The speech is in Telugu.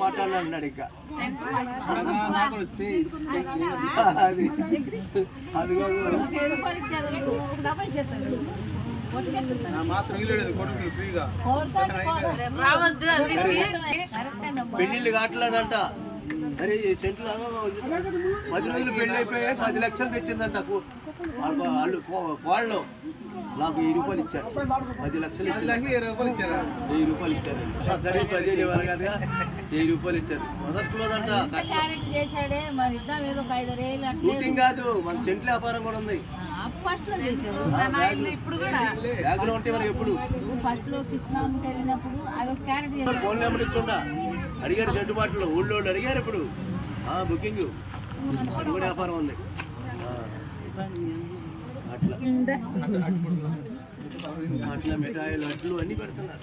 మాట్లాడినాడు ఇంకా అది అది పెళ్లిళ్ళు కావట్లేదంట. అరే సెంట్లు 10 రోజులు పెళ్లి అయిపోయాయి, 10 లక్షలు తెచ్చిందంట వాళ్ళు కోళ్ళు. నాకు 1000 రూపాయలు ఇచ్చారు, 10 లక్షలు 1000 రూపాయలు ఇచ్చారు. 1000 రూపాయలు ఇచ్చారు. సరే 10 ఇవ్వాలి కదా, 1000 రూపాయలు ఇచ్చారు. మొదట్లోదంట షూటింగ్ కాదు, మన సెంట్ల వ్యాపారం కూడా ఉంది. బ్యాగులో ఉంటే మనకి ఎప్పుడు ఫోన్ నెంబర్ ఇస్తుంటా. అడిగారు చెడ్డుబాటులో ఊళ్ళో అడిగారు ఇప్పుడు బుకింగ్. అది కూడా వ్యాపారం ఉంది. అట్లా మిఠాయిలు అట్లు అన్ని పెడుతున్నారు.